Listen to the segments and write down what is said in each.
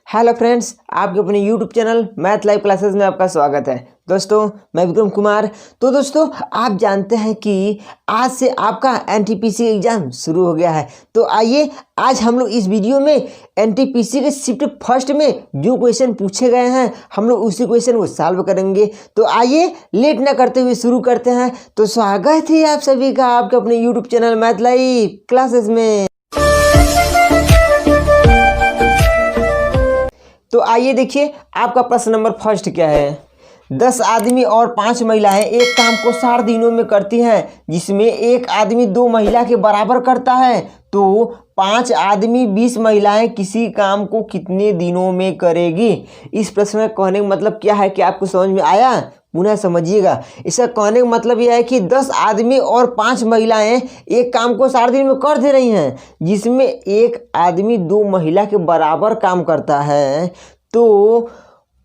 Hello friends, आपके अपने YouTube channel math live classes में आपका स्वागत है। दोस्तों, मैं विक्रम कुमार। तो दोस्तों, आप जानते हैं कि आज से आपका एनटीपीसी एग्ज़ाम शुरू हो गया है। तो आइए आज हम लोग इस वीडियो में एनटीपीसी के शिफ्ट फर्स्ट में जो क्वेश्चन पूछे गए हैं हम लोग उसी क्वेश्चन को सॉल्व करेंगे। तो आइए लेट ना करते हुए शुरू करते हैं। तो स्वागत है आप सभी का आपके अपने YouTube channel math live classes में। तो आइए देखिए आपका प्रश्न नंबर फर्स्ट क्या है। 10 आदमी और 5 महिलाएं एक काम को 60 दिनों में करती हैं, जिसमें एक आदमी 2 महिला के बराबर करता है। तो 5 आदमी 20 महिलाएं किसी काम को कितने दिनों में करेगी। इस प्रश्न में कहने का मतलब क्या है कि आपको समझ में आया? पुनः समझिएगा। इसका कहने का मतलब यह है कि 10 आदमी और 5 महिलाएं एक काम को 60 दिन में कर दे रही हैं, जिसमें एक आदमी 2 महिला के बराबर काम करता है। तो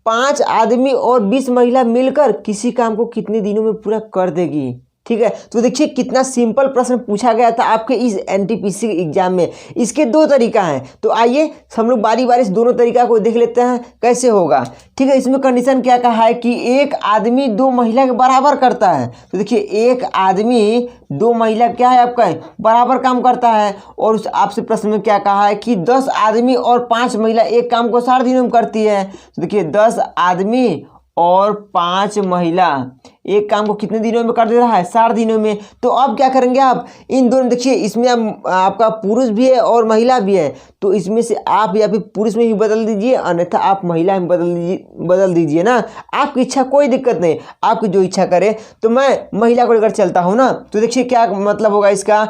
5 आदमी और 20 महिला मिलकर किसी काम को कितने दिनों में पूरा कर देगी। ठीक है, तो देखिए कितना सिंपल प्रश्न पूछा गया था आपके इस एनटीपीसी एग्जाम में। इसके 2 तरीका हैं। तो आइए हम लोग बारी बारी से दोनों तरीका को देख लेते हैं कैसे होगा। ठीक है, इसमें कंडीशन क्या कहा है कि एक आदमी 2 महिला के बराबर करता है। तो देखिए एक आदमी 2 महिला क्या है आपका बराबर काम करता है। और उस आपसे प्रश्न में क्या कहा है कि 10 आदमी और 5 महिला एक काम को 60 दिनों में करती है। तो देखिए 10 आदमी और 5 महिला एक काम को कितने दिनों में कर दे रहा है? 60 दिनों में। तो अब क्या करेंगे आप इन दोनों, देखिए इसमें आपका पुरुष भी है और महिला भी है। तो इसमें से आप या फिर पुरुष में ही बदल दीजिए, अन्यथा आप महिला में बदल दीजिए ना। आपकी इच्छा, कोई दिक्कत नहीं, आपकी जो इच्छा करे। तो मैं महिला को लेकर चलता हूँ ना। तो देखिए क्या मतलब होगा इसका।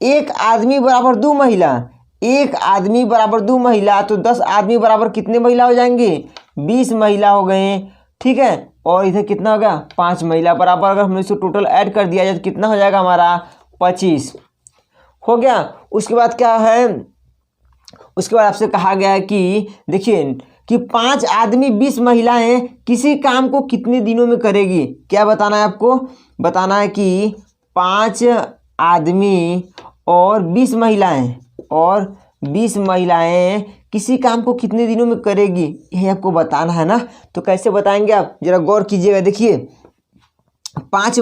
एक आदमी बराबर 2 महिला, एक आदमी बराबर 2 महिला। तो 10 आदमी बराबर कितने महिला हो जाएंगे? 20 महिला हो गए। ठीक है, और इधर कितना हो गया? 5 महिला बराबर। अगर हमने इसको टोटल ऐड कर दिया जाए तो कितना हो जाएगा हमारा? 25 हो गया। उसके बाद क्या है, उसके बाद आपसे कहा गया है कि देखिए कि 5 आदमी 20 महिलाएं किसी काम को कितने दिनों में करेगी। क्या बताना है आपको? बताना है कि 5 आदमी और 20 महिलाएं किसी काम को कितने दिनों में करेगी, यही आपको बताना है ना। तो कैसे बताएंगे आप जरा गौर कीजिएगा। देखिए 5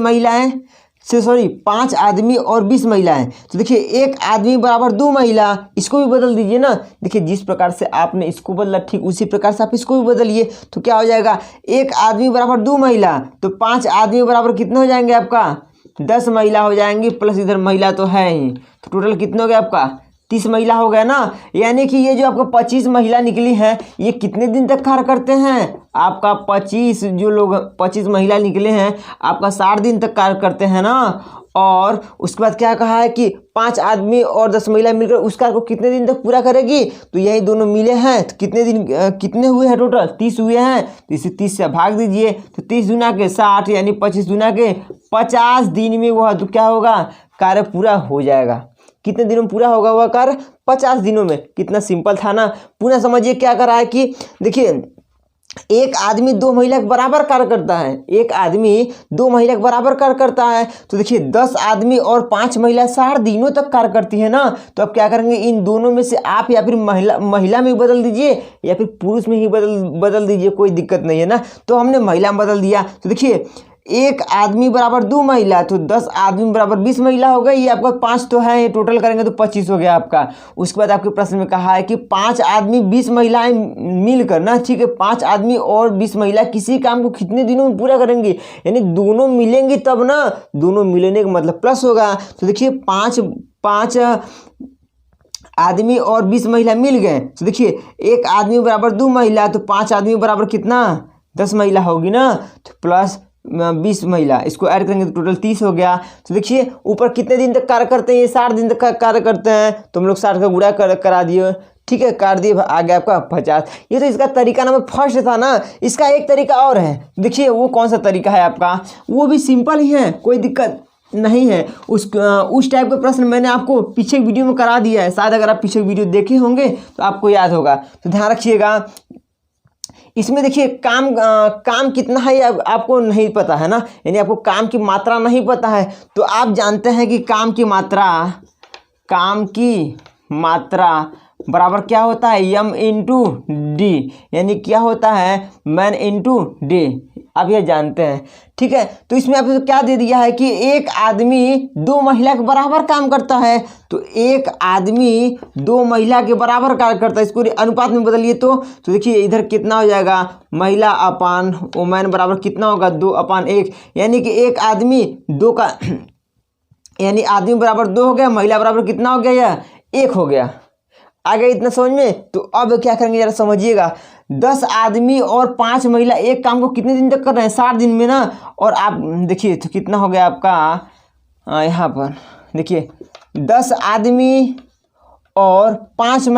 आदमी और 20 महिलाएं। तो देखिए एक आदमी बराबर 2 महिला, इसको भी बदल दीजिए ना। देखिए जिस प्रकार से आपने इसको बदला ठीक उसी प्रकार से आप इसको भी बदलिए। तो क्या हो जाएगा? एक आदमी बराबर 2 महिला। तो 5 आदमी बराबर कितने हो जाएंगे आपका? 10 महिला हो जाएंगी, प्लस इधर महिला तो है ही। तो टोटल कितने हो गए आपका? 30 महिला हो गया ना। यानी कि ये जो आपको 25 महिला निकली है, ये कितने दिन तक कार्य करते हैं? आपका 25 जो लोग 25 महिला निकले हैं आपका 60 दिन तक कार्य करते हैं ना। और उसके बाद क्या कहा है कि 5 आदमी और 10 महिला मिलकर उस कार्य को कितने दिन तक पूरा करेगी। तो यही दोनों मिले हैं तो कितने दिन कितने हुए हैं? टोटल 30 हुए हैं। तो इसे 30 से भाग दीजिए। तो 30 गुना के 60 यानी 25 गुना के 50 दिन में वह तो क्या होगा? कार्य पूरा हो जाएगा। कितने दिनों में पूरा होगा वह कार्य? 50 दिनों में। कितना सिंपल था ना। पुनः समझिए क्या कर रहा है कि देखिए एक आदमी 2 महिला के बराबर कार्य करता है। एक आदमी 2 महिला के बराबर कार्य करता है। तो देखिए 10 आदमी और 5 महिला 60 दिनों तक कार्य करती है ना। तो अब क्या करेंगे, इन दोनों में से आप या फिर महिला में बदल दीजिए या फिर पुरुष में ही बदल दीजिए, कोई दिक्कत नहीं है ना। तो हमने महिला में बदल दिया। तो देखिए एक आदमी बराबर 2 महिला, तो 10 आदमी बराबर 20 महिला हो गई। ये आपका 5 तो है, टोटल करेंगे तो 25 हो गया आपका। उसके बाद आपके प्रश्न में कहा है कि 5 आदमी 20 महिलाएं मिलकर ना, ठीक है, 5 आदमी और 20 महिला किसी काम को कितने दिनों में पूरा करेंगे। यानी दोनों मिलेंगे तब ना, दोनों मिलने का मतलब प्लस होगा। तो देखिए 5 आदमी और 20 महिला मिल गए। तो देखिए एक आदमी बराबर 2 महिला, तो 5 आदमी बराबर कितना? 10 महिला होगी ना। तो प्लस 20 महिला, इसको ऐड करेंगे तो टोटल 30 हो गया। तो देखिए ऊपर कितने दिन तक कार्य करते हैं? ये 60 दिन तक कार्य करते हैं। तो हम लोग 60 का गुणा करा दिए। ठीक है, काट दिए, आ गया आपका 50। ये तो इसका तरीका नंबर फर्स्ट था ना। इसका एक तरीका और है। देखिए वो कौन सा तरीका है आपका? वो भी सिंपल ही है, कोई दिक्कत नहीं है। उस टाइप का प्रश्न मैंने आपको पीछे वीडियो में करा दिया है। शायद अगर आप पीछे वीडियो देखे होंगे तो आपको याद होगा। तो ध्यान रखिएगा। इसमें देखिए काम कितना है आपको नहीं पता है ना, यानी आपको काम की मात्रा नहीं पता है। तो आप जानते हैं कि काम की मात्रा बराबर क्या होता है m इंटू डी, यानी क्या होता है मैन इंटू डे, आप ये जानते हैं। ठीक है, तो इसमें आपको क्या दे दिया है कि एक आदमी 2 महिला के बराबर काम करता है, तो एक आदमी 2 महिला के बराबर कार्य करता है, इसको अनुपात में बदलिए तो देखिए इधर कितना हो जाएगा महिला अपान वुमेन बराबर कितना होगा 2/1, यानी कि एक आदमी 2 का यानी आदमी बराबर 2 हो गया, महिला बराबर कितना हो गया यह 1 हो गया। आ गया इतना समझ में? तो अब क्या करेंगे जरा समझिएगा, 10 आदमी और 5 महिला एक काम को कितने दिन तक कर रहे हैं 60 दिन में ना, और आप देखिए तो कितना हो गया आपका यहाँ पर देखिए 10 आदमी और 5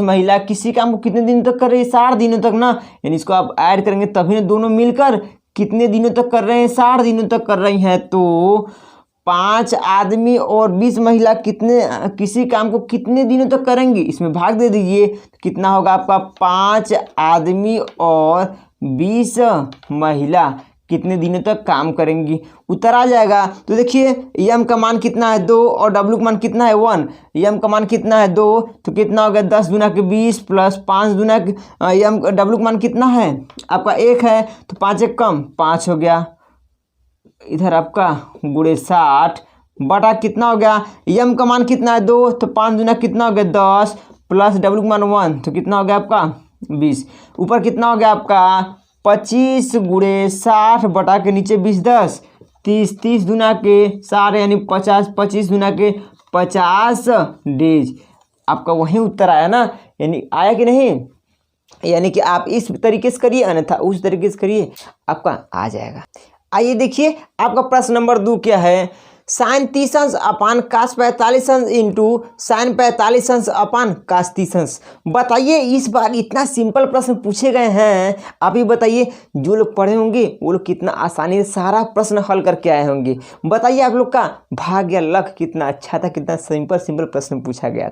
महिला किसी काम को कितने दिन तक कर रही है 60 दिनों तक ना, यानी इसको आप ऐड करेंगे तभी ना दोनों मिलकर कितने दिनों तक कर रहे हैं 60 दिनों तक कर रही हैं। तो 5 आदमी और 20 महिला किसी काम को कितने दिनों तक करेंगी, इसमें भाग दे दीजिए, कितना होगा आपका 5 आदमी और 20 महिला कितने दिनों तक काम करेंगी, उत्तर आ जाएगा। तो देखिए यम का मान कितना है 2 और डब्ल्यू का मान कितना है 1, यम का मान कितना है 2 तो कितना हो गया 10 दूना के 20 प्लस 5 दूना के यम डब्ल्यू का मान कितना है आपका 1 है, तो 5 एक कम 5 हो गया, इधर आपका गुणे 60 बटा कितना हो गया यम का मान कितना है 2 तो 5 दूना कितना हो गया 10 प्लस डब्ल्यू का मान 1 तो कितना हो गया आपका 20, ऊपर कितना हो गया आपका 25 गुणे 60 बटा के नीचे 20 10 30 30 दूना के 60 यानी 50 25 दूना के 50 डेज, आपका वही उत्तर आया ना, यानी आया कि नहीं, यानी कि आप इस तरीके से करिए अन्यथा उस तरीके से करिए आपका आ जाएगा। आइए देखिए आपका प्रश्न नंबर 2 क्या है, साइन 30 अंश अपान कास 45 अंश इंटू साइन 45 अंश अपान कास 30 अंश। बताइए इस बार इतना सिंपल प्रश्न पूछे गए हैं, आप ही बताइए जो लोग पढ़े होंगे वो लोग कितना आसानी से सारा प्रश्न हल करके आए होंगे। बताइए आप लोग का भाग्य लक कितना अच्छा था, कितना सिंपल प्रश्न पूछा गया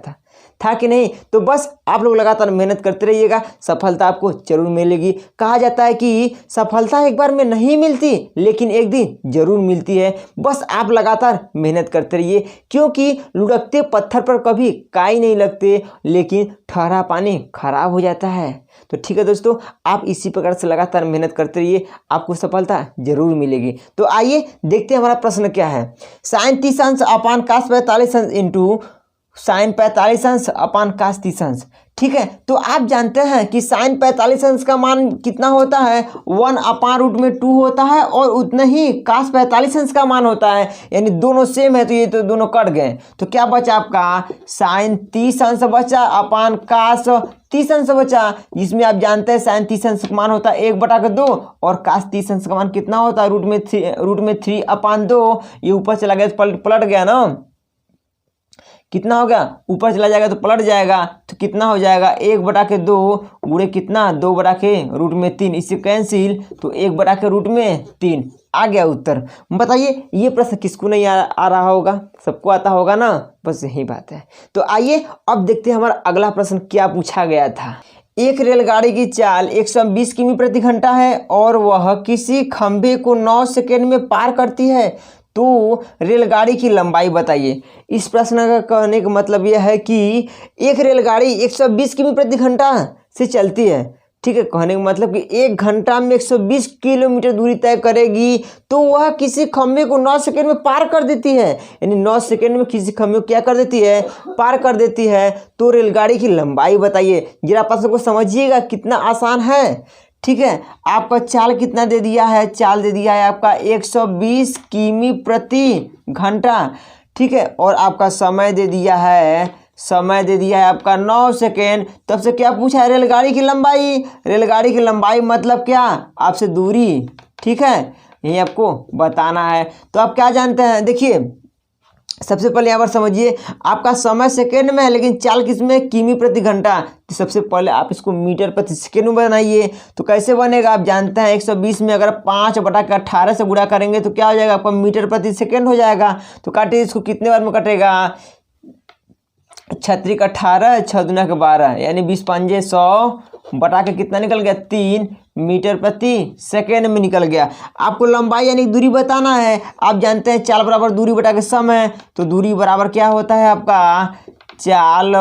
था कि नहीं। तो बस आप लोग लगातार मेहनत करते रहिएगा, सफलता आपको जरूर मिलेगी। कहा जाता है कि सफलता एक बार में नहीं मिलती लेकिन एक दिन जरूर मिलती है, बस आप लगातार मेहनत करते रहिए, क्योंकि लुढ़कते पत्थर पर कभी काई नहीं लगते लेकिन ठहरा पानी खराब हो जाता है। तो ठीक है दोस्तों, आप इसी प्रकार से लगातार मेहनत करते रहिए, आपको सफलता जरूर मिलेगी। तो आइए देखते हैं हमारा प्रश्न क्या है, साइन 30 अंश अपान कास 45 अंश इंटू साइन 45 अंश अपान कास 30 अंश। ठीक है, तो आप जानते हैं कि साइन 45 अंश का मान कितना होता है 1/√2 होता है, और उतना ही कास 45 अंश का मान होता है, यानी दोनों सेम है तो ये तो दोनों कट गए। तो क्या बचा आपका साइन 30 अंश बचा अपान कास 30 अंश बचा, जिसमें आप जानते हैं साइन 30 अंश का मान होता है 1/2 और कास 30 अंश का मान कितना होता है √3 अपान 2, ये ऊपर चला गया तो पलट गया ना, कितना होगा ऊपर चला जाएगा तो पलट जाएगा, तो कितना हो जाएगा 1/2 गुणे कितना 2/√3, इससे कैंसिल तो 1/√3 आ गया उत्तर। बताइए ये प्रश्न किसको नहीं आ रहा होगा, सबको आता होगा ना, बस यही बात है। तो आइए अब देखते हैं हमारा अगला प्रश्न क्या पूछा गया था। एक रेलगाड़ी की चाल 120 किमी प्रति घंटा है और वह किसी खंभे को 9 सेकेंड में पार करती है, तो रेलगाड़ी की लंबाई बताइए। इस प्रश्न का कहने का मतलब यह है कि एक रेलगाड़ी 120 किमी प्रति घंटा से चलती है, ठीक है, कहने का मतलब कि 1 घंटा में 120 किलोमीटर दूरी तय करेगी, तो वह किसी खंभे को 9 सेकेंड में पार कर देती है, यानी 9 सेकेंड में किसी खंभे को क्या कर देती है पार कर देती है। तो रेलगाड़ी की लंबाई बताइए। जरा प्रश्न को समझिएगा कितना आसान है। ठीक है, आपका चाल कितना दे दिया है, चाल दे दिया है आपका 120 किमी प्रति घंटा, ठीक है, और आपका समय दे दिया है आपका 9 सेकेंड। तब से क्या पूछा है रेलगाड़ी की लंबाई, रेलगाड़ी की लंबाई मतलब क्या आपसे दूरी, ठीक है, यही आपको बताना है। तो आप क्या जानते हैं, देखिए सबसे पहले यहाँ पर समझिए आपका समय सेकेंड में है लेकिन चाल किस में किमी प्रति घंटा, तो सबसे पहले आप इसको मीटर प्रति सेकेंड में बनाइए। तो कैसे बनेगा आप जानते हैं 120 में अगर 5/18 से गुणा करेंगे तो क्या हो जाएगा आपका मीटर प्रति सेकेंड हो जाएगा। तो काटिए इसको, कितने बार में कटेगा 6 × 18 6 दूना के 12 यानी 20 पंजे 100 बटा के कितना निकल गया 3 मीटर प्रति सेकेंड में निकल गया। आपको लंबाई यानी दूरी बताना है। आप जानते हैं चाल बराबर दूरी बटा के समय, तो दूरी बराबर क्या होता है आपका चाल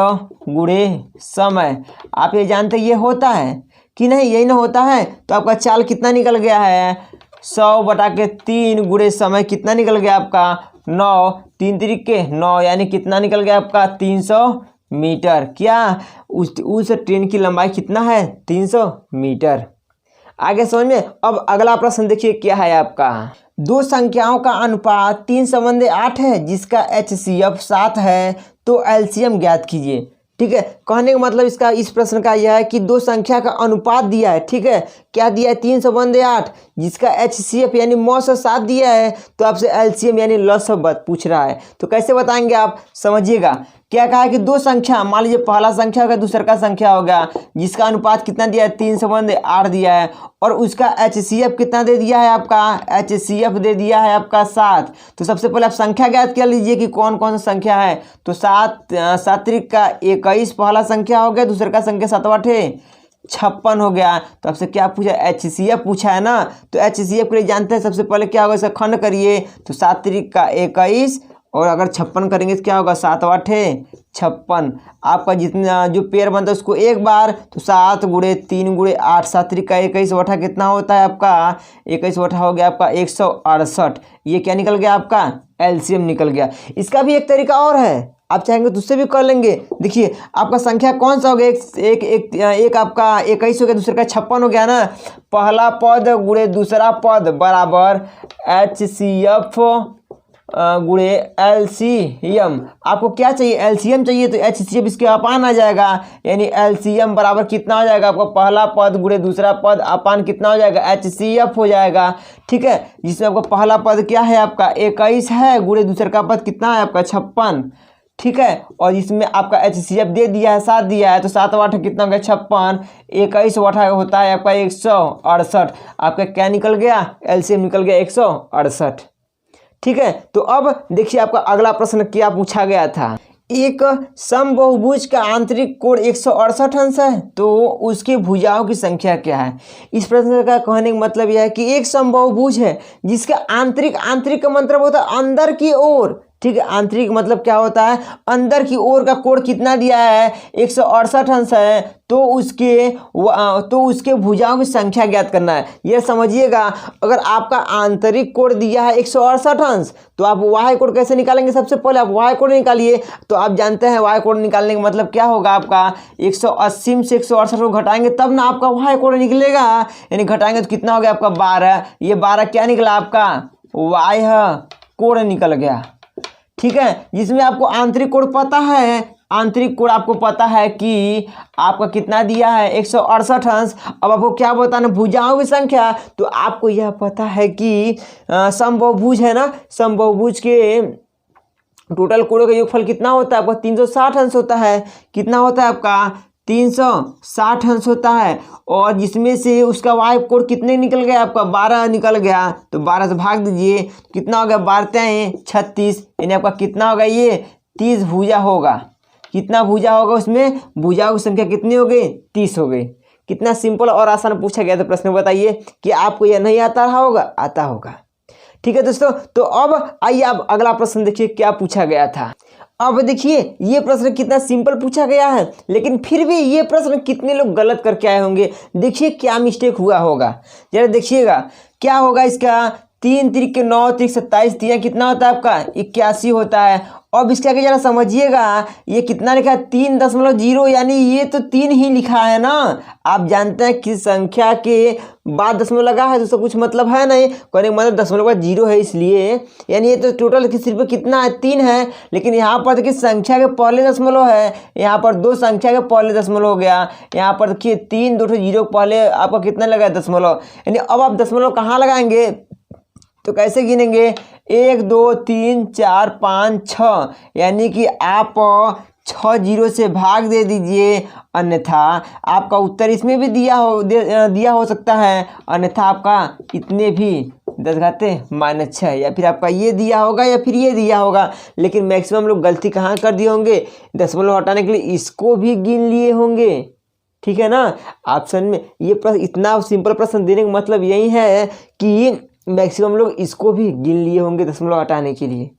गुणे समय। आप ये जानते ये होता है कि नहीं, यही ना होता है। तो आपका चाल कितना निकल गया है, 100/3 गुणे समय कितना निकल गया आपका 9, 3 तरीके 9, यानी कितना निकल गया आपका 300 मीटर। क्या उस ट्रेन की लंबाई कितना है 300 मीटर। आगे समझ में। अब अगला प्रश्न देखिए क्या है आपका, दो संख्याओं का अनुपात 3:8 है जिसका HCF 7 है, तो LCM ज्ञात कीजिए। ठीक है, कहने का मतलब इसका इस प्रश्न का यह है कि दो संख्या का अनुपात दिया है। ठीक है, क्या दिया है 3:8 जिसका HCF यानी मौसा 7 दिया है, तो आपसे LCM यानी लसब पूछ रहा है। तो कैसे बताएंगे आप, समझिएगा। क्या कहा है कि दो संख्या, मान लीजिए पहला संख्या होगा दूसरा का संख्या होगा, जिसका अनुपात कितना दिया है 3:8 दिया है, और उसका HCF कितना दे दिया है आपका, HCF दे दिया है आपका 7। तो सबसे पहले आप संख्या ज्ञात कर लीजिए कि कौन कौन सा संख्या है। तो 7 का 21 पहला संख्या हो गया, दूसरे का संख्या 7 56 हो गया। तो आपसे क्या पूछा, HCF पूछा है ना। तो HCF के लिए जानते हैं सबसे पहले क्या होगा, इसका खंड करिए। तो 7 का 21 और अगर 56 करेंगे तो क्या होगा 7 56। आपका जितना जो पेयर बनता है उसको एक बार, तो 7 गुणे 3 गुणे 8, 7 का 21 बटा कितना होता है आपका 21 बटा हो गया आपका 168। ये क्या निकल गया आपका LCM निकल गया। इसका भी एक तरीका और है, आप चाहेंगे तो उससे भी कर लेंगे। देखिए आपका संख्या कौन सा हो गया, एक आपका 21 हो गया, दूसरे का 56 हो गया ना। पहला पद गुणे दूसरा पद बराबर HCF गुणे LCM। आपको क्या चाहिए, LCM चाहिए, तो HCF इसके अपान आ जाएगा, यानी LCM बराबर कितना हो जाएगा आपका पहला पद गुणे दूसरा पद अपान कितना हो जाएगा HCF हो जाएगा। ठीक है, जिसमें आपका पहला पद क्या है आपका 21 है, गुणे दूसरे का पद कितना है आपका 56। ठीक है, और इसमें आपका HCF दे दिया है 7 दिया है, तो 7 कितना हो गया 56, 21 होता है आपका 168। आपका क्या निकल गया, LCM निकल गया 168। ठीक है, तो अब देखिए आपका अगला प्रश्न क्या पूछा गया था, एक समबाहुभुज का आंतरिक कोण 168 अंश है, तो उसके भुजाओं की संख्या क्या है। इस प्रश्न का कहने का मतलब यह है कि एक समबाहुभुज है जिसका आंतरिक का मतलब होता है अंदर की ओर। ठीक है, आंतरिक मतलब क्या होता है, अंदर की ओर का कोण कितना दिया है 168 अंश है, तो उसके भुजाओं की संख्या ज्ञात करना है। यह समझिएगा, अगर आपका आंतरिक कोण दिया है 168 अंश, तो आप y कोण कैसे निकालेंगे, सबसे पहले आप y कोण निकालिए। तो आप जानते हैं y कोण निकालने का मतलब क्या होगा, आपका 180 से 168 को घटाएंगे तब ना आपका y कोण निकलेगा, यानी घटाएंगे तो कितना हो गया आपका 12। ये 12 क्या निकला आपका y कोण निकल गया। ठीक है, जिसमें आपको आंतरिक कोण पता है, आंतरिक कोण आपको पता है कि आपका कितना दिया है 168 अंश। अब आपको क्या बताना, भुजाओं की संख्या। तो आपको यह पता है कि समबाहुभुज है ना, समबाहुभुज के टोटल कोणों का योगफल कितना होता है आपका 360 अंश होता है। कितना होता है आपका 360 अंश होता है, और जिसमें से उसका y कोण कितने निकल गया आपका 12 निकल गया। तो 12 से भाग दीजिए, कितना हो गया 12 36, यानी आपका कितना होगा ये 30 भुजा होगा। कितना भुजा होगा, उसमें भुजाओं की संख्या कितनी हो गई 30 हो गई। कितना सिंपल और आसान पूछा गया था प्रश्न, बताइए कि आपको यह नहीं आता रहा होगा, आता होगा। ठीक है दोस्तों, तो अब आइए आप अगला प्रश्न देखिए क्या पूछा गया था। अब देखिए ये प्रश्न कितना सिंपल पूछा गया है, लेकिन फिर भी ये प्रश्न कितने लोग गलत करके आए होंगे। देखिए क्या मिस्टेक हुआ होगा, जरा देखिएगा क्या होगा इसका। 3 3 के 9 3 27 3 कितना होता है आपका 81 होता है। अब इसके आगे जरा समझिएगा, ये कितना लिखा है 3.0, यानी ये तो 3 ही लिखा है ना। आप जानते हैं कि संख्या के बाद दशमलव लगा है तो उसका कुछ मतलब है नहीं, कहने का मतलब दशमलव का 0 है, इसलिए यानी ये तो टोटल सिर्फ कितना है 3 है। लेकिन यहाँ पर देखिए संख्या के पहले दशमलव है, यहाँ पर 2 संख्या के पहले दशमलव हो गया, यहाँ पर देखिए 3 2 0 पहले आपका कितना लगा है दशमलव। यानी अब आप दशमलव कहाँ लगाएंगे, तो कैसे गिनेंगे 1 2 3 4 5 6, यानी कि आप 6 0 से भाग दे दीजिए, अन्यथा आपका उत्तर इसमें भी दिया हो सकता है, अन्यथा आपका इतने भी 10⁻⁻6, या फिर आपका ये दिया होगा या फिर ये दिया होगा। लेकिन मैक्सिमम लोग गलती कहाँ कर दिए होंगे, दशमलव हटाने के लिए इसको भी गिन लिए होंगे। ठीक है ना, ऑप्शन में ये प्रश्न, इतना सिंपल प्रश्न देने का मतलब यही है कि मैक्सिमम लोग इसको भी गिन लिए होंगे दशमलव हटाने के लिए।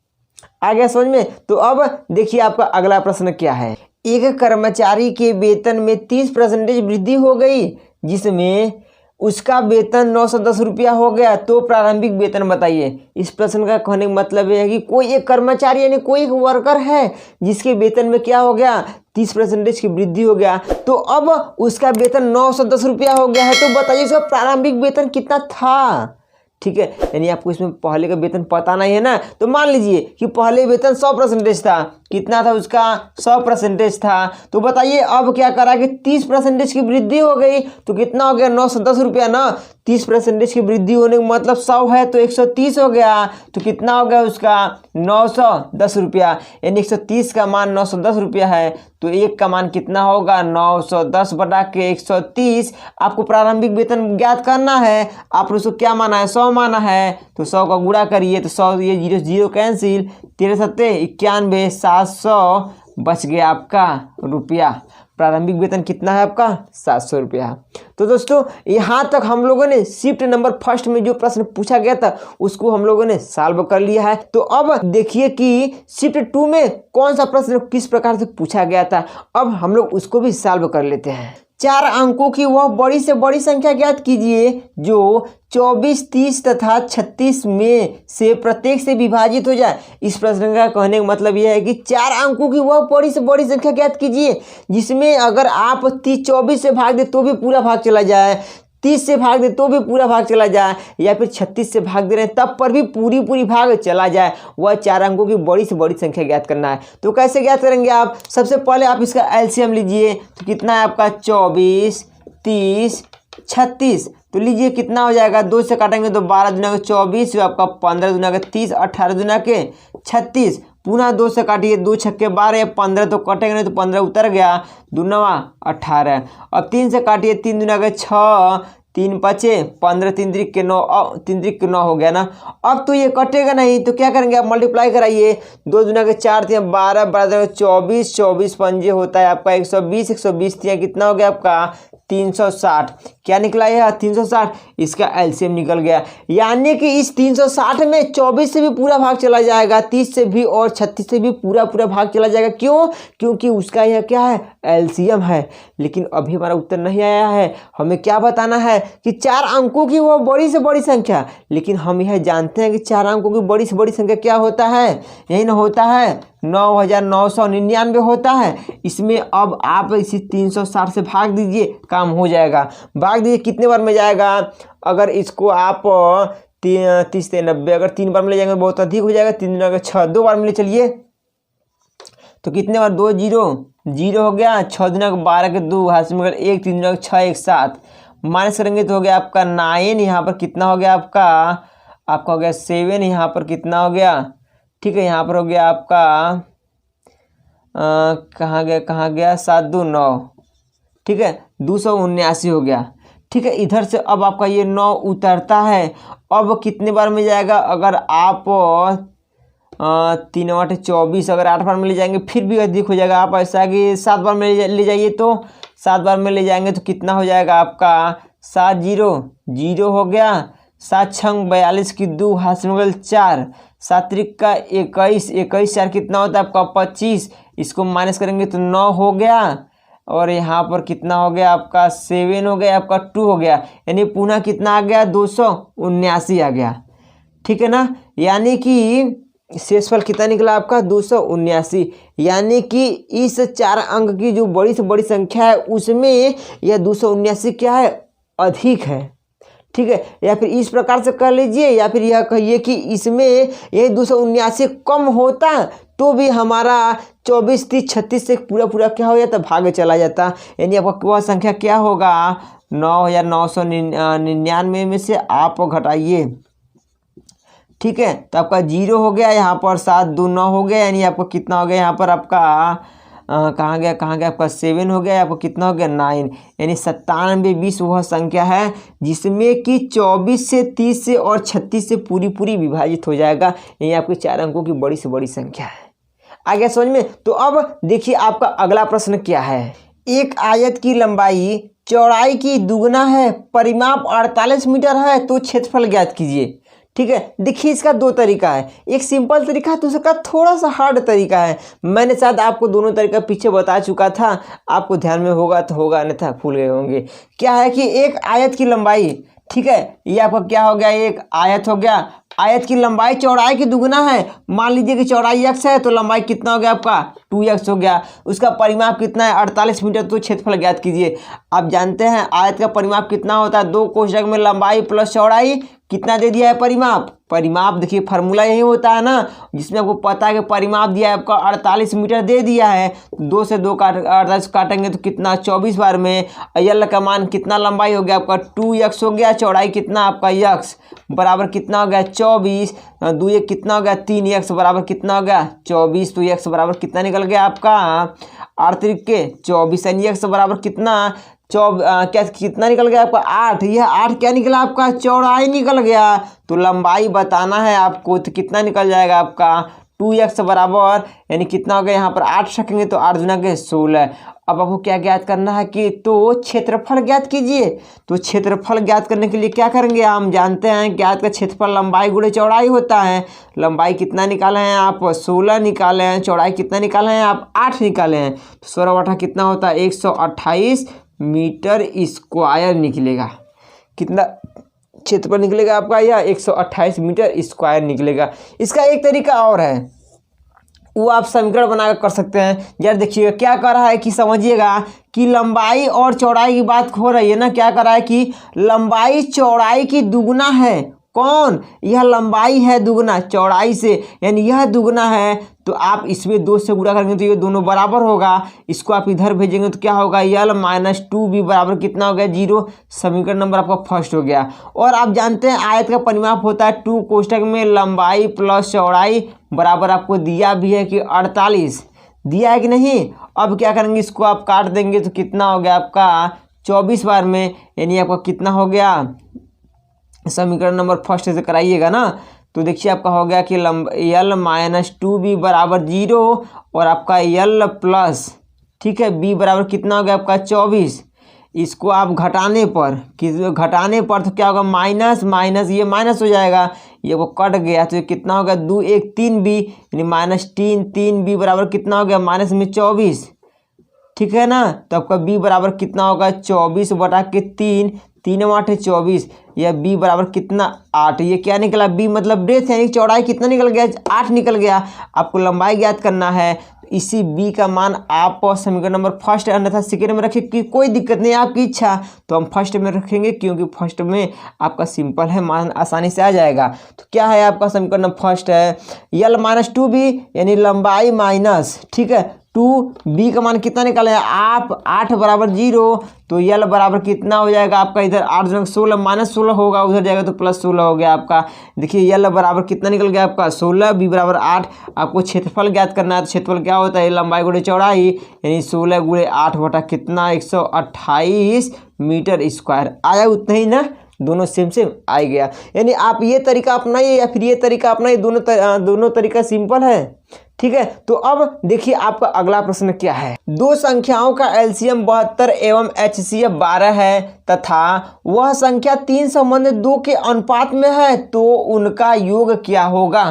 आ गया समझ में। तो अब देखिए आपका अगला प्रश्न क्या है। एक कर्मचारी के वेतन में 30% वृद्धि हो गई, जिसमें उसका वेतन 910 रुपया हो गया, तो प्रारंभिक वेतन बताइए। इस प्रश्न का कहने का मतलब यह है कि कोई एक कर्मचारी यानी कोई एक वर्कर है जिसके वेतन में क्या हो गया, 30% की वृद्धि हो गया, तो अब उसका वेतन 910 रुपया हो गया है। तो बताइए उसका प्रारंभिक वेतन कितना था। ठीक है, यानी आपको इसमें पहले का वेतन पता नहीं है ना, तो मान लीजिए कि पहले वेतन 100% था। कितना था उसका, 100% था। तो बताइए अब क्या करा कि 30% की वृद्धि हो गई, तो कितना हो गया, 910 रुपया ना। 30% की वृद्धि होने का मतलब 100 है तो 130 हो गया, तो कितना हो गया उसका, 910 रुपया। यानी 130 का मान 910 रुपया है, तो एक का मान कितना होगा, 910 बटा के 130। आपको प्रारंभिक वेतन ज्ञात करना है। आपने उसको क्या माना है, 100 माना है, तो 100 का गुणा करिए तो 100 ये जीरो जीरो कैंसिल, 13 सत्ते 91, 700 बच गया आपका रुपया। प्रारंभिक वेतन कितना है आपका, 700 रुपया। तो दोस्तों यहाँ तक हम लोगों ने शिफ्ट नंबर फर्स्ट में जो प्रश्न पूछा गया था उसको हम लोगों ने सॉल्व कर लिया है। तो अब देखिए कि शिफ्ट 2 में कौन सा प्रश्न किस प्रकार से पूछा गया था, अब हम लोग उसको भी सॉल्व कर लेते हैं। 4 अंकों की वह बड़ी से बड़ी संख्या ज्ञात कीजिए जो 24, 30 तथा 36 में से प्रत्येक से विभाजित हो जाए। इस प्रश्न का कहने का मतलब यह है कि 4 अंकों की वह बड़ी से बड़ी संख्या ज्ञात कीजिए जिसमें अगर आप 24 से भाग दे तो भी पूरा भाग चला जाए, 30 से भाग दे तो भी पूरा भाग चला जाए, या फिर 36 से भाग दे रहे हैं तब पर भी पूरी भाग चला जाए। वह 4 अंकों की बड़ी से बड़ी संख्या ज्ञात करना है। तो कैसे ज्ञात करेंगे आप, सबसे पहले आप इसका एलसीएम लीजिए। तो कितना है आपका, 24, 30, 36। तो लीजिए कितना हो जाएगा, 2 से काटेंगे तो 12 दुना के 24, आपका 15 दुना के 30, 18 दुना के 36। पुनः 2 से काटिए, 2 छक्के 12, 15 तो कटेंगे नहीं तो 15 उतर गया, 2 नवा 18। अब 3 से काटिए, 3 दुना के 6, 3 पचे 15, 3 त्रिक के 9, 3 त्रिक के 9 हो गया ना। अब तो ये कटेगा नहीं, तो क्या करेंगे आप, मल्टीप्लाई कराइए। 2 दुना के 4 तिया 12, 12 24, 24 पंजे होता है आपका 120, 120 तिया कितना हो गया आपका 360। क्या निकला यह 360, इसका एलसीएम निकल गया। यानी कि इस 360 में 24 से भी पूरा भाग चला जाएगा, 30 से भी और 36 से भी पूरा भाग चला जाएगा। क्यों, क्योंकि उसका यह क्या है, एलसीएम है। लेकिन अभी हमारा उत्तर नहीं आया है। हमें क्या बताना है कि 4 अंकों की वो बड़ी से बड़ी संख्या, लेकिन हम यह जानते हैं कि 4 अंकों की बड़ी से बड़ी संख्या क्या होता है, यही ना होता है 9999 होता है। इसमें अब आप इसी 360 से भाग दीजिए, काम हो जाएगा। भाग दीजिए, कितने बार में जाएगा, अगर इसको आप 30 से 90 अगर 3 बार में ले जाएंगे बहुत अधिक हो जाएगा। 3 दुना के 6, 2 बार में ले चलिए तो कितने बार, 2 0 0 हो गया। 6 दुना के 12 के 2 हाथ में 1, 3 दुना के 6, 1 7 माइनस करेंगे तो हो गया आपका 9। यहाँ पर कितना हो गया आपका हो गया 7। यहाँ पर कितना हो गया, ठीक है, यहाँ पर हो गया आपका कहाँ गया 7 2 9, ठीक है 279 हो गया। ठीक है, इधर से अब आपका ये 9 उतरता है। अब कितने बार में जाएगा, अगर आप 3 8 24 अगर 8 बार में ले जाएंगे फिर भी अधिक हो जाएगा। आप ऐसा कि 7 बार में ले जाइए, तो 7 बार में ले जाएंगे तो कितना हो जाएगा आपका 7 0 0 हो गया। 7 6 42 की 2 हाथ से निकल 4, 7 त्रिक का 21, 21 4 कितना होता है आपका 25। इसको माइनस करेंगे तो 9 हो गया। और यहाँ पर कितना हो गया आपका 7 हो गया, आपका 2 हो गया। यानी पुनः कितना आ गया 279 आ गया। ठीक है ना, यानी कि शेषफल कितना निकला आपका 279। यानी कि इस 4 अंक की जो बड़ी से बड़ी संख्या है उसमें यह 279 क्या है, अधिक है। ठीक है, या फिर इस प्रकार से कर लीजिए, या फिर यह कहिए कि इसमें यह 279 कम होता तो भी हमारा 24 30 36 से पूरा क्या हो जाता, भाग चला जाता। यानी आपका वह संख्या क्या होगा 9999 में से आप घटाइए। ठीक है, तो आपका 0 हो गया, यहाँ पर 7 2 9 हो गया। यानी आपको कितना हो गया, यहाँ पर आपका कहाँ गया आपका 7 हो गया, आपको कितना हो गया 9। यानी 97 20 वह संख्या है जिसमें कि 24 से 30 से और 36 से पूरी विभाजित हो जाएगा। यही आपके 4 अंकों की बड़ी से बड़ी संख्या है। आ गया समझ में। तो अब देखिए आपका अगला प्रश्न क्या है। एक आयत की लंबाई चौड़ाई की दुगना है, परिमाप 48 मीटर है, तो क्षेत्रफल ज्ञात कीजिए। ठीक है। देखिए इसका दो तरीका है, एक सिंपल तरीका है, दूसरा थोड़ा सा हार्ड तरीका है। मैंने शायद आपको दोनों तरीका पीछे बता चुका था, आपको ध्यान में होगा तो होगा, अन्यथा भूल गए होंगे। क्या है कि एक आयत की लंबाई, ठीक है, ये आपका क्या हो गया, एक आयत हो गया, आयत की लंबाई चौड़ाई की दुगुना है। मान लीजिए कि चौड़ाई x है तो लंबाई कितना हो गया आपका 2x हो गया। उसका परिमाप कितना है 48 मीटर। तो क्षेत्रफल ज्ञात कीजिए। आप जानते हैं आयत का परिमाप कितना होता है, दो कोष्ठक में लंबाई प्लस चौड़ाई, कितना दे दिया है परिमाप। परिमाप देखिए फार्मूला यही होता है ना, जिसमें आपको पता है कि परिमाप दिया है आपका 48 मीटर दे दिया है। 2 से 2 48 काटेंगे तो कितना 24 बार में। यल का मान कितना लंबाई हो गया आपका 2x हो गया, चौड़ाई कितना आपका x बराबर कितना हो गया 24, 2 एक कितना हो गया 3x बराबर कितना हो गया 24। तो x बराबर कितना निकल गया आपका 8 के 24, यानी x बराबर कितना क्या कितना निकल गया आपका 8। यह 8 क्या निकला आपका चौड़ाई निकल गया। तो लंबाई बताना है आपको, तो कितना निकल जाएगा आपका 2x बराबर, यानी कितना हो गया यहाँ पर 8 रखेंगे तो 8 गुना के 16। अब आपको क्या ज्ञात करना है कि तो क्षेत्रफल ज्ञात कीजिए। तो क्षेत्रफल ज्ञात करने के लिए क्या करेंगे, हम जानते हैं ज्ञात का क्षेत्रफल लंबाई गुणे चौड़ाई होता है। लंबाई कितना निकाले हैं आप 16 निकाले हैं, चौड़ाई कितना निकाले हैं आप 8 निकाले हैं। तो 16 बटा कितना होता है 128 मीटर स्क्वायर निकलेगा। कितना क्षेत्रफल निकलेगा आपका, यह 128 मीटर स्क्वायर निकलेगा। इसका एक तरीका और है, वो आप समीकरण बनाकर कर सकते हैं। यार देखिएगा क्या कर रहा है कि समझिएगा कि लंबाई और चौड़ाई की बात हो रही है ना, क्या कर रहा है कि लंबाई चौड़ाई की दुगुना है। कौन, यह लंबाई है दुगुना चौड़ाई से, यानी यह दुगुना है। तो आप इसमें 2 से गुणा करेंगे तो ये दोनों बराबर होगा। इसको आप इधर भेजेंगे तो क्या होगा L-2b बराबर कितना हो गया 0। समीकरण नंबर आपका फर्स्ट हो गया। और आप जानते हैं आयत का परिमाप होता है 2 कोष्ठक में लंबाई प्लस चौड़ाई बराबर आपको दिया भी है कि 48 दिया है कि नहीं। अब क्या करेंगे, इसको आप काट देंगे तो कितना हो गया आपका 24 बार में, यानी आपका कितना हो गया, समीकरण नंबर फर्स्ट से कराइएगा ना। तो देखिए आपका हो गया कि L-2b बराबर 0 और आपका L प्लस, ठीक है, b बराबर कितना हो गया आपका 24। इसको आप घटाने पर तो क्या होगा माइनस माइनस ये माइनस हो जाएगा, ये वो कट गया तो ये कितना हो गया 2 1 3b, यानी -3b बराबर कितना हो गया माइनस में 24, ठीक है ना। तो आपका b बराबर कितना होगा 24 बटा के 3, 3 8 24, यह b बराबर कितना 8। ये क्या निकला b मतलब ब्रेथ, यानी चौड़ाई कितना निकल गया 8 निकल गया। आपको लंबाई ज्ञात करना है, इसी b का मान आप समीकरण नंबर फर्स्ट अन्यथा सेकेंड में रखें कि कोई दिक्कत नहीं, आपकी इच्छा। तो हम फर्स्ट में रखेंगे क्योंकि फर्स्ट में आपका सिंपल है, मान आसानी से आ जाएगा। तो क्या है आपका समीकरण नंबर फर्स्ट है L-2b, यानी लंबाई माइनस, ठीक है 2b का मान कितना निकाले आप 8 बराबर 0। तो L बराबर कितना हो जाएगा आपका, इधर 8 गुना 16 -16 होगा, उधर जाएगा तो +16 हो गया आपका। देखिए L बराबर कितना निकल गया आपका 16, b बराबर 8। आपको क्षेत्रफल ज्ञात करना है, तो क्षेत्रफल क्या होता है लंबाई गुणे चौड़ाई, यानी 16 गुणे 8 बटा कितना 128 मीटर स्क्वायर आया, उतना ही ना, दोनों सेम आ गया। यानी आप ये तरीका अपनाइए या फिर ये तरीका अपनाइए, दोनों तरीका सिंपल है, ठीक है। तो अब देखिए आपका अगला प्रश्न क्या है, दो संख्याओं का एलसीएम 72 एवं एचसीएफ 12 है तथा वह संख्या 3 संबंधित 2 के अनुपात में है, तो उनका योग क्या होगा।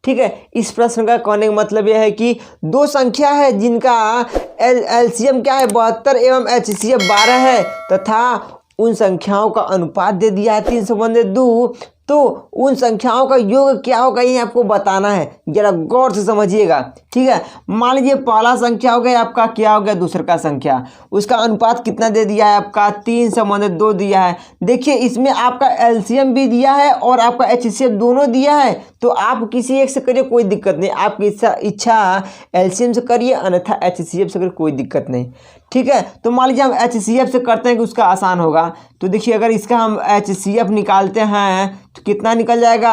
ठीक है, इस प्रश्न का कहने का मतलब यह है कि दो संख्या है जिनका एलसीएम क्या है 72 एवं एचसीएफ 12 है तथा उन संख्याओं का अनुपात दे दिया है 3 संबंधित 2, तो उन संख्याओं का योग क्या होगा ये आपको बताना है। जरा गौर से समझिएगा, ठीक है। मान लीजिए पहला संख्या हो गया आपका, क्या हो गया दूसरा का संख्या, उसका अनुपात कितना दे दिया है आपका 3 संबंधित 2 दिया है। देखिए इसमें आपका एलसीएम भी दिया है और आपका एचसीएफ दोनों दिया है, तो आप किसी एक से करिए कोई दिक्कत नहीं, आपकी इच्छा एलसीएम से करिए अन्यथा एचसीएफ से करिए कोई दिक्कत नहीं, ठीक है। तो मान लीजिए हम एचसीएफ से करते हैं कि उसका आसान होगा। तो देखिए अगर इसका हम एचसीएफ निकालते हैं तो कितना निकल जाएगा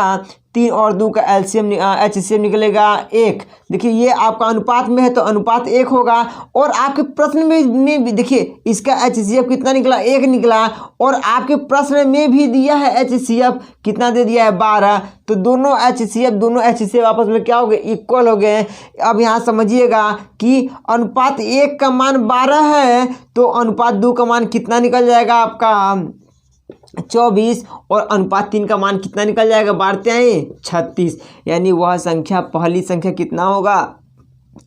3 और 2 का एलसीएम एचसीएफ निकलेगा 1। देखिए ये आपका अनुपात में है तो अनुपात 1 होगा। और आपके प्रश्न में भी देखिए इसका एचसीएफ कितना निकला 1 निकला, और आपके प्रश्न में भी दिया है एचसीएफ कितना दे दिया है 12। तो दोनों एचसीएफ आपस में क्या हो गए इक्वल हो गए। अब यहाँ समझिएगा कि अनुपात 1 का मान 12 है तो अनुपात 2 का मान कितना निकल जाएगा आपका 24 और अनुपात 3 का मान कितना निकल जाएगा, बांटते हैं 36, यानी वह संख्या पहली संख्या कितना होगा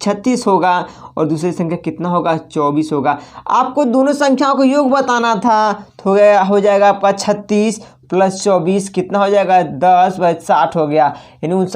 36 होगा और दूसरी संख्या कितना होगा 24 होगा। आपको दोनों संख्याओं को योग बताना था, तो हो जाएगा आपका 36 + 24 कितना हो जाएगा 10/60 हो गया, यानी उन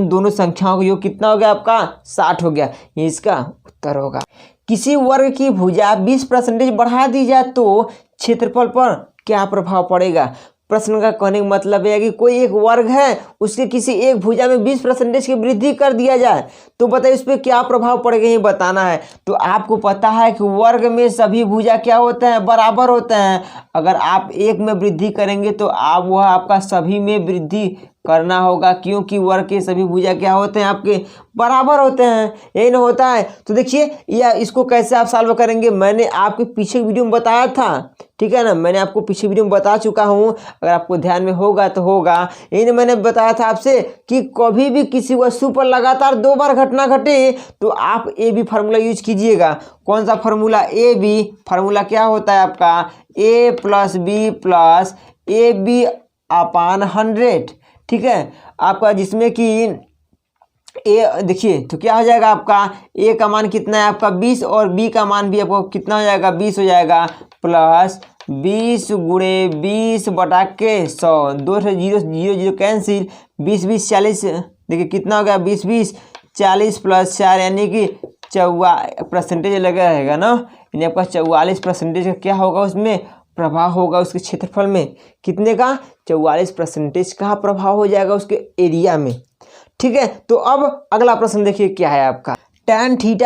दोनों संख्याओं का योग कितना हो गया आपका 60 हो गया, ये इसका उत्तर होगा। किसी वर्ग की भुजा 20% बढ़ा दी जाए तो क्षेत्रफल पर क्या प्रभाव पड़ेगा। प्रश्न का कहने का मतलब है कि कोई एक वर्ग है, उसके किसी एक भुजा में 20% की वृद्धि कर दिया जाए तो बताइए उस पर क्या प्रभाव पड़ेगा, ये बताना है। तो आपको पता है कि वर्ग में सभी भुजा क्या होते हैं, बराबर होते हैं। अगर आप एक में वृद्धि करेंगे तो वह आपका सभी में वृद्धि करना होगा, क्योंकि वर्ग के सभी भुजा क्या होते हैं, आपके बराबर होते हैं, यही ना होता है। तो देखिए या इसको कैसे आप सॉल्व करेंगे, मैंने आपके पीछे वीडियो में बताया था, ठीक है ना, मैंने आपको पीछे वीडियो में बता चुका हूँ, अगर आपको ध्यान में होगा तो होगा। यही ना मैंने बताया था आपसे कि कभी भी किसी वस्तु पर लगातार 2 बार घटना घटे तो आप ए बी फार्मूला यूज कीजिएगा। कौन सा फार्मूला, ए बी फार्मूला क्या होता है आपका, a + b + ab/100, ठीक है आपका, जिसमें कि ए देखिए तो क्या हो जाएगा आपका, ए का मान कितना है आपका 20 और बी का मान भी आपको कितना हो जाएगा 20 हो जाएगा, प्लस 20 × 20/100, 2 से 0 0 0 कैंसिल, 20 20 40, देखिए कितना हो गया 20 20 40 + 4 यानी कि 44% लगा रहेगा ना, यानी आपका 44% का क्या होगा उसमें प्रभाव होगा, उसके क्षेत्रफल में कितने का 44% का प्रभाव हो जाएगा उसके एरिया में, ठीक है। तो अब अगला प्रश्न देखिए क्या है आपका, tan θ =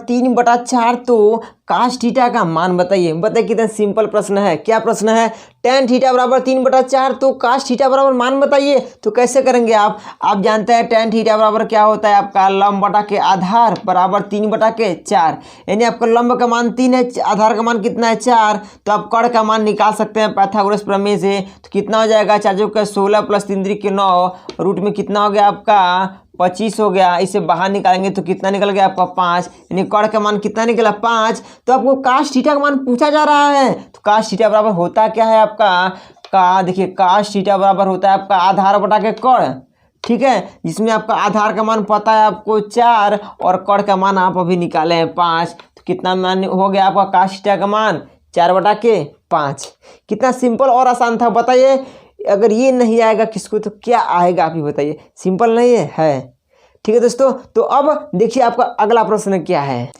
3/4 तो cos θ का मान बताइए। बताइए कितना सिंपल प्रश्न है, क्या प्रश्न है, tan θ = 3/4 तो cos θ बराबर मान बताइए। तो कैसे करेंगे आप जानते हैं tan θ बराबर क्या होता है आपका लंब बटा के आधार बराबर 3/4, यानी आपका लंब का मान 3 है, आधार का मान कितना है 4, तो आप कर्ण का मान निकाल सकते हैं पाइथागोरस प्रमेय से। तो कितना हो जाएगा 4 × 16 + 3 × 9, रूट में कितना हो गया आपका 25 हो गया, इसे बाहर निकालेंगे तो कितना निकल गया आपका 5, यानी कर्ण का मान कितना निकला 5। तो आपको cos θ का मान पूछा जा रहा है, तो cos θ बराबर होता क्या है आपका देखिए cos θ बराबर होता है आपका आधार बटा के कर्ण, ठीक है, जिसमें आपका आधार का मान पता है आपको 4 और कर्ण का मान आप अभी निकाले हैं 5, तो कितना मान हो गया आपका cos θ का मान 4/5। कितना सिंपल और आसान था, बताइए अगर ये नहीं आएगा किसको तो क्या आएगा आप ही बताइए, सिंपल नहीं है, ठीक है दोस्तों। तो अब देखिए आपका अगला प्रश्न क्या है,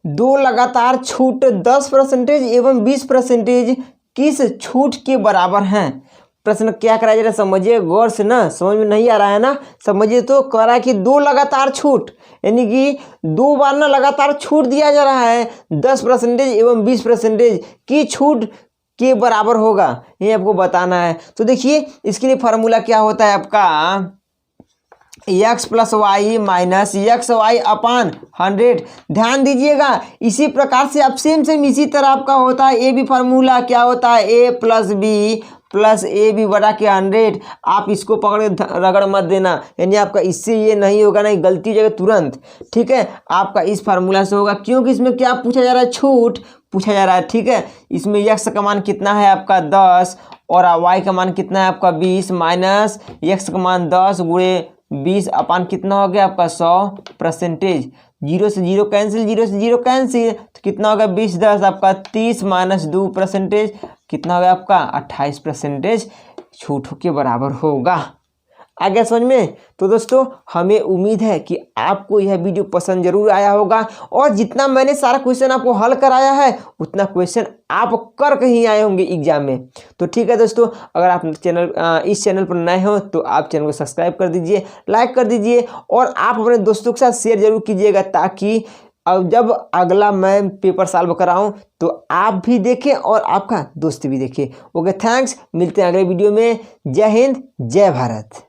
2 लगातार छूट 10% एवं 20% किस छूट के बराबर हैं। प्रश्न क्या कराया जा रहा है समझिए गौर से ना, समझ में नहीं आ रहा है ना, समझिए। तो कह रहा है कि 2 लगातार छूट, यानी कि 2 बार ना लगातार छूट दिया जा रहा है, 10% एवं 20% की छूट के बराबर होगा, ये आपको बताना है। तो देखिए इसके लिए फार्मूला क्या होता है आपका x + y - xy/100। ध्यान दीजिएगा इसी प्रकार से आप सेम इसी तरह आपका होता है ए बी फार्मूला, क्या होता है a + b + ab/100। आप इसको पकड़ के रगड़ मत देना, यानी आपका इससे ये नहीं होगा ना, गलती हो जाएगी तुरंत, ठीक है। आपका इस फार्मूला से होगा, क्योंकि इसमें क्या पूछा जा रहा है, छूट पूछा जा रहा है, ठीक है। इसमें x का मान कितना है आपका 10 और y का मान कितना है आपका 20 माइनस x का मान 10 × 20 अपान कितना हो गया आपका 100%, 0 से 0 कैंसिल, 0 से 0 कैंसिल, तो कितना होगा 20 10 आपका 30 - 2%, कितना होगा आपका 28% छूट के बराबर होगा। आ गया समझ में। तो दोस्तों हमें उम्मीद है कि आपको यह वीडियो पसंद जरूर आया होगा, और जितना मैंने सारा क्वेश्चन आपको हल कराया है उतना क्वेश्चन आप कर कहीं आए होंगे एग्जाम में। तो ठीक है दोस्तों, अगर आप इस चैनल पर नए हो तो आप चैनल को सब्सक्राइब कर दीजिए, लाइक कर दीजिए, और आप अपने दोस्तों के साथ शेयर जरूर कीजिएगा, ताकि अब जब अगला मैं पेपर सॉल्व कराऊं तो आप भी देखें और आपका दोस्त भी देखे। ओके थैंक्स, मिलते हैं अगले वीडियो में। जय हिंद, जय भारत।